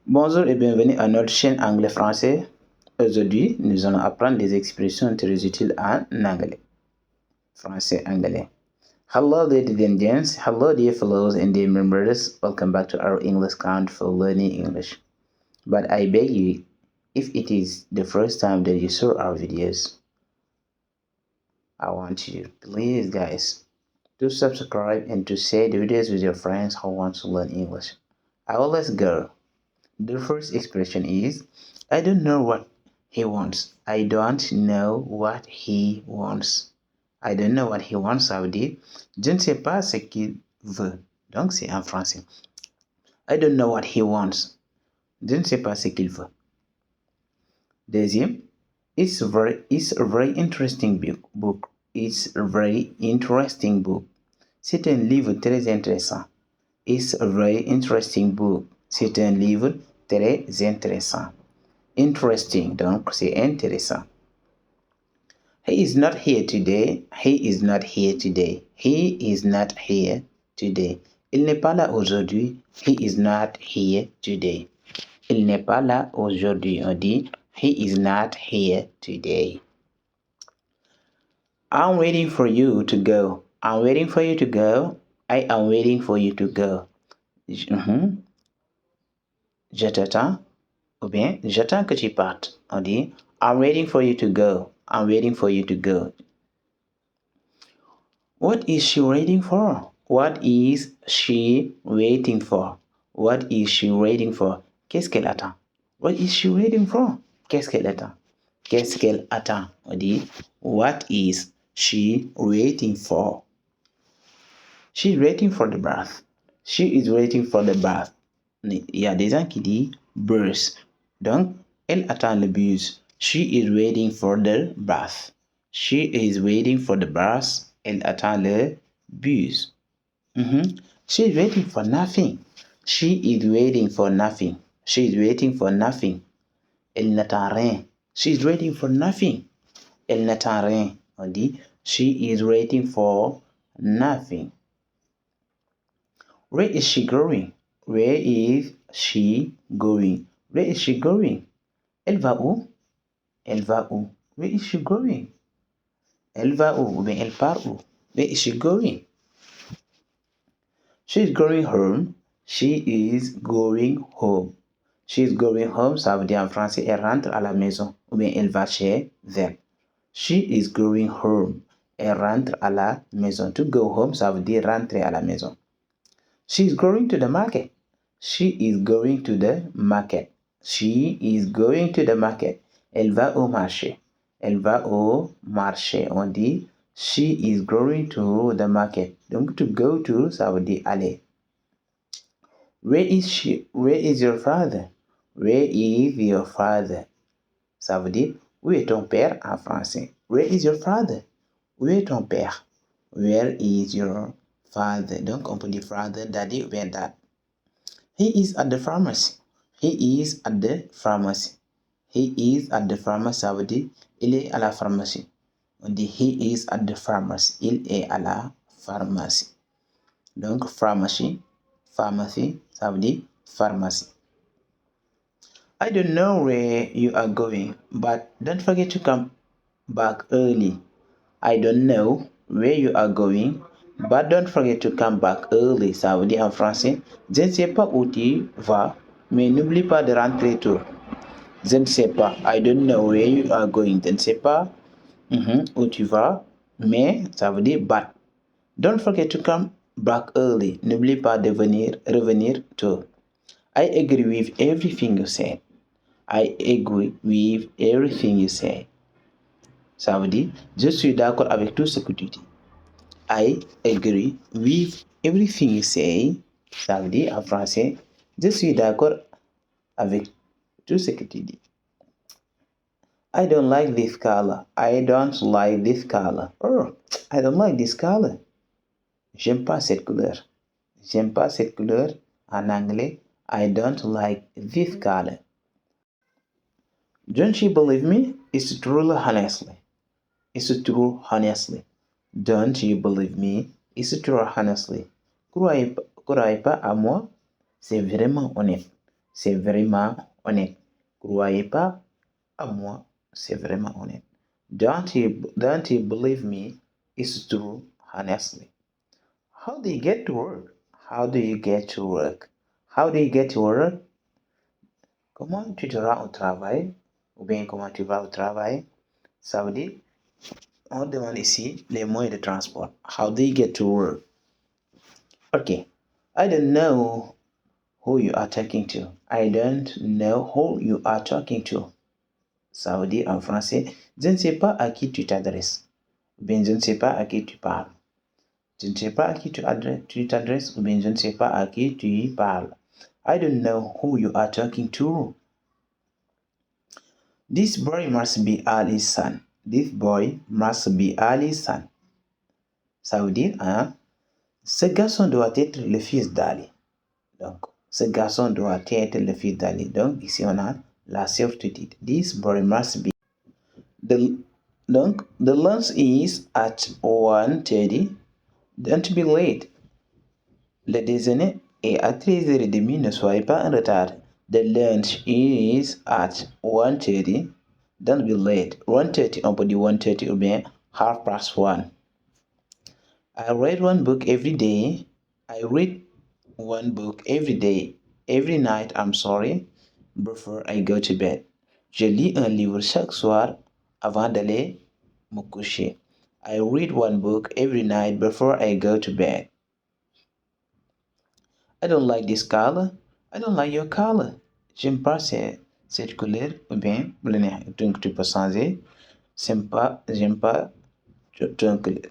Bonjour et bienvenue à notre chaîne anglais-français. Aujourd'hui, nous allons apprendre des expressions très utiles en anglais. Français-anglais. Hello ladies and gents, hello dear fellows and dear members, welcome back to our English account for learning English. But I beg you, if it is the first time that you saw our videos, I want you, please guys, to subscribe and to share the videos with your friends who want to learn English. Let's go. The first expression is I don't know what he wants. I don't know what he wants. I don't know what he wants, ça veut dire je ne sais pas ce qu'il veut. Donc c'est en français. I don't know what he wants. Je ne sais pas ce qu'il veut. Deuxième, it's a very interesting book. It's a very interesting book. C'est un livre très intéressant. It's a very interesting book. C'est un livre très intéressant. Interesting, donc c'est intéressant. He is not here today. He is not here today. He is not here today. Il n'est pas là aujourd'hui. He is not here today. Il n'est pas là aujourd'hui. On dit he is not here today. I'm waiting for you to go. I'm waiting for you to go. I am waiting for you to go. Je t'attends. Ou bien, j'attends que tu partes. On dit, I'm waiting for you to go. I'm waiting for you to go. What is she waiting for? What is she waiting for? What is she waiting for? Qu'est-ce qu'elle attend? What is she waiting for? Qu'est-ce qu'elle attend? Qu'est-ce qu'elle attend? On dit, what is she waiting for? She's waiting for the bath. She is waiting for the bath. Il y a des gens qui disent bus. Donc, elle attend le bus. She is waiting for the bus. She is waiting for the bus. Elle attend le bus. She is waiting for nothing. She is waiting for nothing. She is waiting for nothing. Elle n'attend rien. She is waiting for nothing. Elle n'attend rien. On dit, she is waiting for nothing. Where is she going? Where is she going? Where is she going? Elle va où? Elle va où? Where is she going? Elle va où? Ou bien elle part où? Where is she going? She is going home. She is going home. She is going home, ça veut dire en français, elle rentre à la maison. Ou bien elle va chez elle. She is going home. Elle rentre à la maison. To go home, ça veut dire rentrer à la maison. She is going to the market. She is going to the market. She is going to the market. Elle va au marché. Elle va au marché. On dit she is going to the market. Donc to go to, ça veut dire aller. Where is she? Where is your father? Where is your father? Ça veut dire où est ton père en français. Where is your father? Où est ton père? Where is your father? Donc on peut dire father, daddy ou bien dad. He is at the pharmacy. He is at the pharmacy. He is at the pharmacy. Ça veut dire il est à la pharmacie. On dit he is at the pharmacy. Il est à la pharmacie. Donc pharmacy, pharmacy, ça veut dire pharmacie. I don't know where you are going, but don't forget to come back early. I don't know where you are going, but don't forget to come back early. Ça veut dire en français, je ne sais pas où tu vas, mais n'oublie pas de rentrer tôt. Je ne sais pas. I don't know where you are going. Je ne sais pas où tu vas, mais ça veut dire but. Don't forget to come back early. N'oublie pas de revenir tôt. I agree with everything you said. I agree with everything you said. Ça veut dire, je suis d'accord avec tout ce que tu dis. I agree with everything you say. Ça veut dire en français, je suis d'accord avec tout ce que tu dis. I don't like this color. I don't like this color. Oh, I don't like this color. J'aime pas cette couleur. J'aime pas cette couleur. En anglais, I don't like this color. Don't you believe me? It's true, honestly. It's true, honestly. Don't you believe me? It's true, honestly. Croyez pas à moi, c'est vraiment honnête. C'est vraiment honnête. Croyez pas à moi, c'est vraiment honnête. Don't you believe me? It's true, honestly. How do you get to work? How do you get to work? How do you get to work? Comment tu te rends au travail? Ou bien comment tu vas au travail? Ça veut dire, on demande ici les moyens de transport. How do you get to work? Okay. I don't know who you are talking to. I don't know who you are talking to. Ça veut dire en français, je ne sais pas à qui tu t'adresses. Ou bien je ne sais pas à qui tu parles. Je ne sais pas à qui tu t'adresses ou bien je ne sais pas à qui tu parles. I don't know who you are talking to. This boy must be Ali's son. This boy must be Ali's son. Ça veut dire, hein, ce garçon doit être le fils d'Ali. Donc, ce garçon doit être le fils d'Ali. Donc, ici, on a la certitude. This boy must be. Donc, the lunch is at 1:30. Don't be late. Le déjeuner est à 13h30. Ne soyez pas en retard. The lunch is at 1:30. Don't be late. 1:30, on peut dire 1:30 ou bien 1:30. I read one book every day. I read one book every day. Every night, I'm sorry, before I go to bed. Je lis un livre chaque soir avant d'aller me coucher. I read one book every night before I go to bed. I don't like this color. I don't like your color. J'aime pas cette couleur. Ou bien, donc tu peux changer. J'aime pas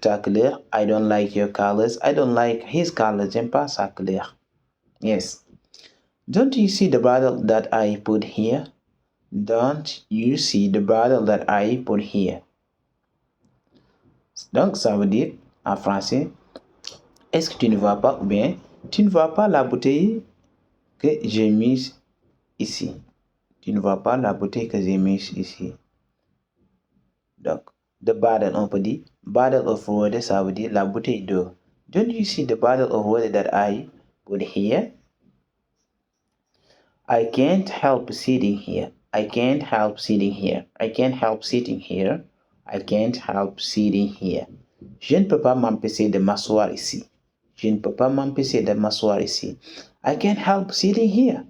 ta couleur. I don't like your colors. I don't like his color. J'aime pas sa couleur. Yes. Don't you see the bottle that I put here? Don't you see the bottle that I put here? Donc, ça veut dire, en français, est-ce que tu ne vois pas ou bien tu ne vois pas la bouteille que j'ai mise ici? Tu ne vois pas la bouteille que j'ai mise ici. Donc, the bottle, on peut dire, bottle of water, ça veut dire la bouteille d'eau. Don't you see the bottle of water that I put here? I can't help sitting here. I can't help sitting here. I can't help sitting here. I can't help sitting here. Je ne peux pas m'empêcher de m'asseoir ici. Je ne peux pas m'empêcher de m'asseoir ici. I can't help sitting here.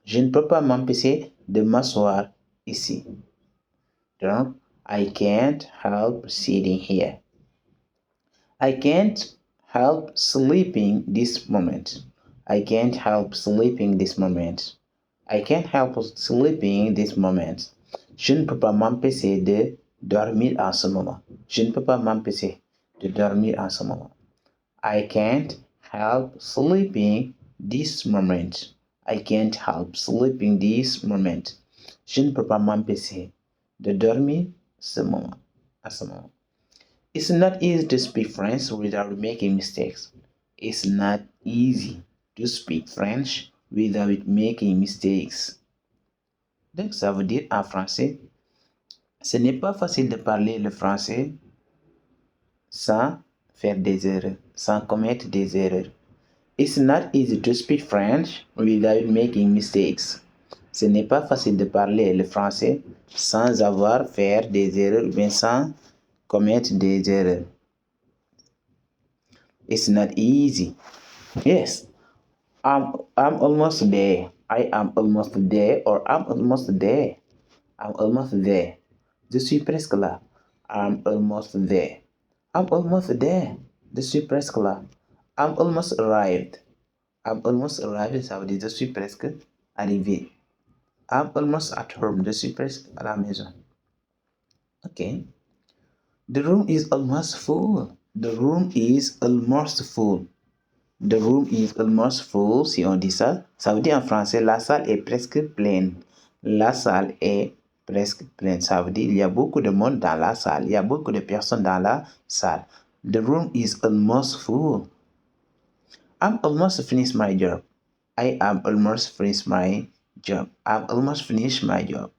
Je ne peux pas m'empêcher de m'asseoir ici. Donc, I can't help sitting here. I can't help sleeping this moment. I can't help sleeping this moment. I can't help sleeping this moment. Je ne peux pas m'empêcher de dormir en ce moment. Je ne peux pas m'empêcher de dormir en ce moment. I can't help sleeping this moment. I can't help sleeping this moment. Je ne peux pas m'empêcher de dormir à ce moment. It's not easy to speak French without making mistakes. It's not easy to speak French without making mistakes. Donc, ça veut dire en français, ce n'est pas facile de parler le français sans faire des erreurs, sans commettre des erreurs. It's not easy to speak French without making mistakes. Ce n'est pas facile de parler le français sans avoir faire des erreurs ou bien sans commettre des erreurs. It's not easy. Yes, I'm almost there. I am almost there or I'm almost there. I'm almost there. Je suis presque là. I'm almost there. I'm almost there. Je suis presque là. I'm almost arrived. I'm almost arrived, ça veut dire je suis presque arrivé. I'm almost at home. Je suis presque à la maison. Okay. The room is almost full. The room is almost full. The room is almost full. Si on dit ça, ça veut dire en français, la salle est presque pleine. La salle est presque pleine. Ça veut dire il y a beaucoup de monde dans la salle. Il y a beaucoup de personnes dans la salle. The room is almost full. I'm almost finished my job. I am almost finished my job. I'm almost finished my job.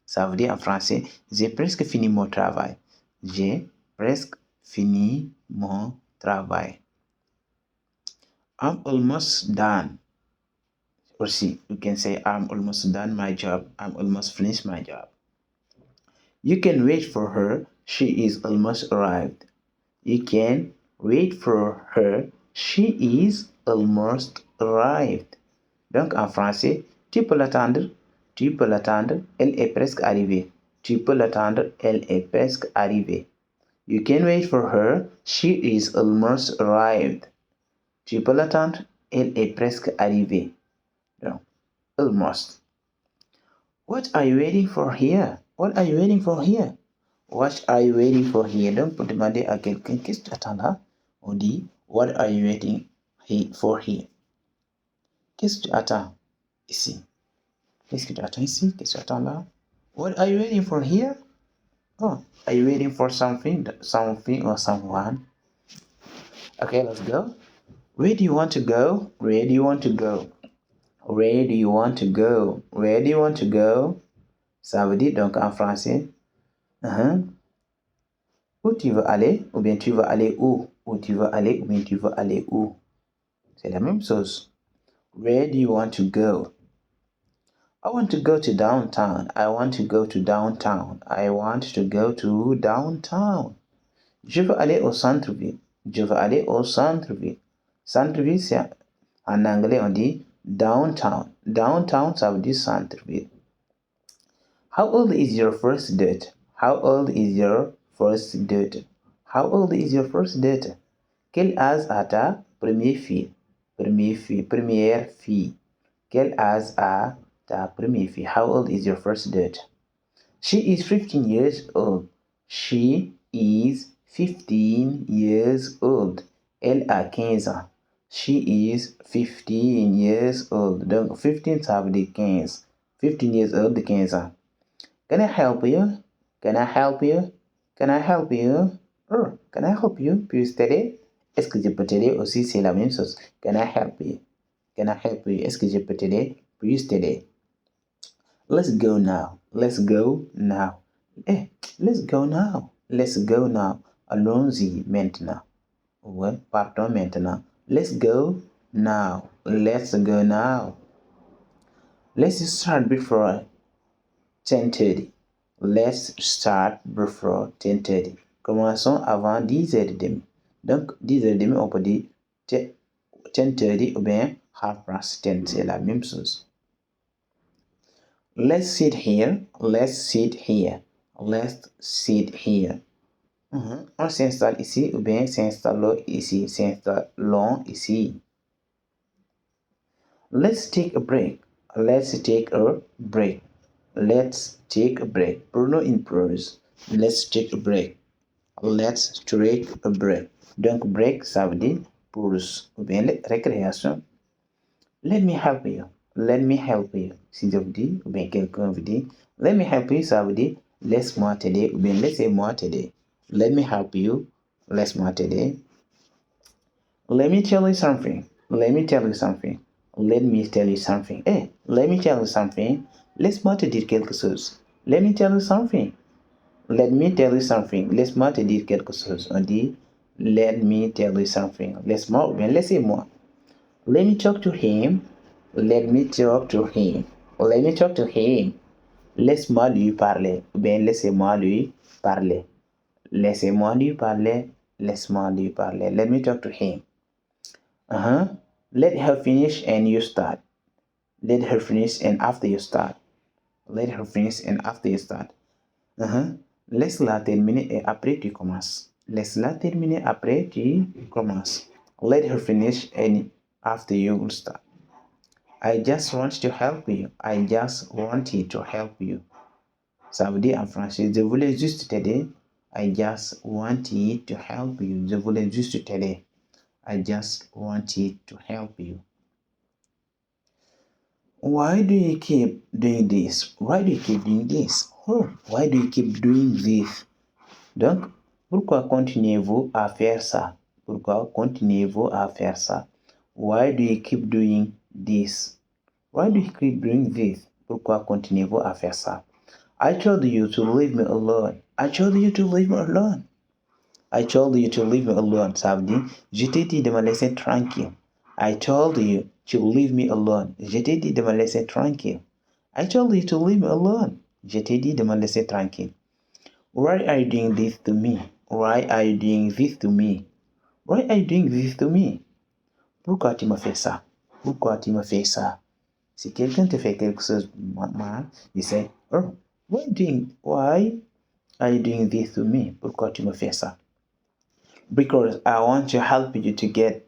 Ça veut dire en français, j'ai presque fini mon travail. J'ai presque fini mon travail. I'm almost done. aussi, you can say I'm almost done my job. I'm almost finished my job. You can wait for her. She is almost arrived. You can wait for her. She is almost arrived. Donc en français, tu peux l'attendre. Tu peux l'attendre. Elle est presque arrivée. Tu peux l'attendre. Elle est presque arrivée. You can wait for her. She is almost arrived. Tu peux l'attendre. Elle est presque arrivée. Donc, almost. What are you waiting for here? What are you waiting for here? What are you waiting for here? Donc, pour demander à quelqu'un qu'est-ce que tu attends là, on dit What are you waiting for here? Qu'est-ce que tu attends ici? Qu'est-ce que tu attends ici? Qu'est-ce que tu attends là? What are you waiting for here? Oh, are you waiting for something or someone? Okay, let's go. Where do you want to go? Where do you want to go? Where do you want to go? Where do you want to go? Ça veut dire donc en français, où tu veux aller, ou bien tu veux aller où? Où tu veux aller, ou bien tu veux aller où? C'est la même chose. Where do you want to go? I want to go to downtown. I want to go to downtown. I want to go to downtown. Je veux aller au centre-ville. Je veux aller au centre-ville. Centre-ville, c'est en anglais, on dit downtown. Downtown, ça veut dire centre-ville. How old is your first date? How old is your first date? How old is your first date? Quel âge a ta première fille? Première fille. Quel âge a ta première fille? How old is your first date? She is 15 years old. She is 15 years old. Elle a 15 ans. She is 15 years old. Donc 15 ça veut dire 15. 15 years old, 15 ans. Can I help you? Can I help you? Can I help you? Oh, can I help you? Puis-je t'aider? Est-ce que je peux t'aider aussi? C'est la même chose. Can I help you? Can I help you? Est-ce que je peux t'aider? Puis-je t'aider? Let's go now. Let's go now. Let's go now. Let's go now. Allons-y maintenant. Ouais, partons maintenant. Let's go now. Let's go now. Let's start before 10:30. Let's start before 10:30. Commençons avant 10h30. Donc, 10h30, on peut dire 10:30 ou bien 10:30. C'est la même chose. Let's sit here. Let's sit here. Let's sit here. On s'installe ici ou bien s'installons ici. S'installons ici. Let's take a break. Let's take a break. Let's take a break. Pronom in prose. Let's take a break. Let's take a break. Donc, break, ça veut dire pause ou bien récréation. Let me help you. Let me help you. Si je vous dis, ou bien quelqu'un vous dit, let me help you, ça veut dire laisse-moi t'aider ou bien laissez-moi t'aider. Let me help you. Laisse-moi t'aider. Let me tell you something. Let me tell you something. Let me tell you something. Let me tell you something. Laisse-moi te dire quelque chose. Let me tell you something. Let me tell you something. Laisse-moi te dire quelque chose. On dit let me tell you something. Laisse-moi ou bien laissez-moi. Let me talk to him. Let me talk to him. Let me talk to him. Laisse-moi lui parler. Ou bien laissez-moi lui parler. Laissez-moi lui parler. Laisse-moi lui parler. Let me talk to him. Let her finish and you start. Let her finish and after you start. Let her finish and after you start. Laisse-la terminer et après tu commences. Laisse-la terminer après tu commences. Let her finish and after you will start. I just want to help you. I just wanted to help you. Ça veut dire en français, je voulais juste t'aider. I just wanted to help you. Je voulais juste t'aider. I just wanted to help you. Why do you keep doing this? Why do you keep doing this? Why do you keep doing this? Donc, pourquoi continuez-vous à faire ça? Pourquoi continuez-vous à faire ça? Why do you keep doing this? Why do you keep doing this? Pourquoi continuez-vous à faire ça? I told you to leave me alone. I told you to leave me alone. I told you to leave me alone. Ça veut dire, je t'ai dit de me laisser tranquille. I told you to leave me alone. Je t'ai dit de me laisser tranquille. I told you to leave me alone. Je t'ai dit de me laisser tranquille. Why are you doing this to me? Why are you doing this to me? Why are you doing this to me? Pourquoi tu me fais ça? Pourquoi tu me fais ça? Si quelqu'un te fait quelque chose mal, you say, oh, why are you doing this to me? Pourquoi tu me fais ça? Because I want to help you to get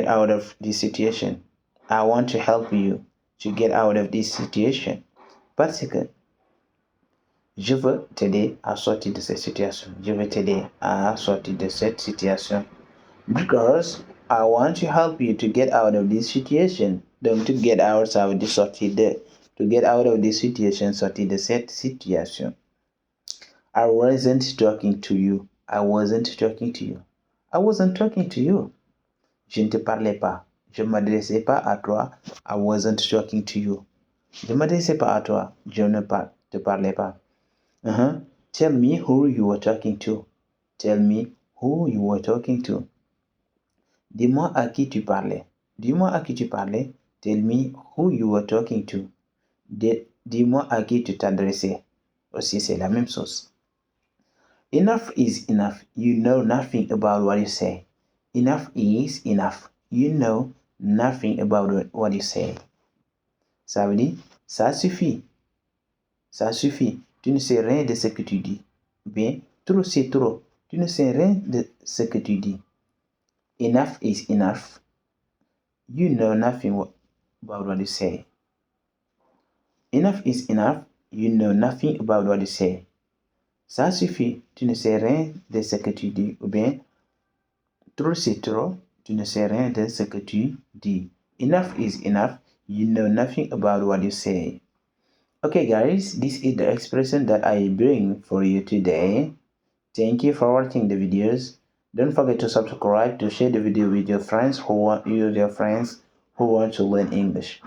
out of this situation. I want to help you to get out of this situation. Parce que je veux t'aider à sortir de cette situation. Je veux t'aider à sortir de cette situation. Because I want to help you to get out of this situation. Donc, to get out of this sortir de. To get out of this situation, sortir de cette situation. I wasn't talking to you. I wasn't talking to you. I wasn't talking to you. Je ne te parlais pas. Je ne m'adressais pas à toi. I wasn't talking to you. Je ne m'adressais pas à toi. Je ne te parlais pas. Tell me who you were talking to. Tell me who you were talking to. Dis-moi à qui tu parlais. Dis-moi à qui tu parlais. Tell me who you were talking to. Dis-moi à qui tu t'adressais. Aussi, c'est la même chose. Enough is enough. You know nothing about what you say. Enough is enough. You know nothing about what you say. Ça veut dire, ça suffit. Ça suffit. Tu ne sais rien de ce que tu dis. Bien, trop c'est trop. Tu ne sais rien de ce que tu dis. Enough is enough. You know nothing about what you say. Enough is enough. You know nothing about what you say. Ça suffit. Tu ne sais rien de ce que tu dis. Ou bien, trop c'est trop. Tu ne sais rien de ce que tu dis. Enough is enough. You know nothing about what you say. Okay, guys, this is the expression that I bring for you today. Thank you for watching the videos. Don't forget to subscribe, to share the video with your friends who want to learn English.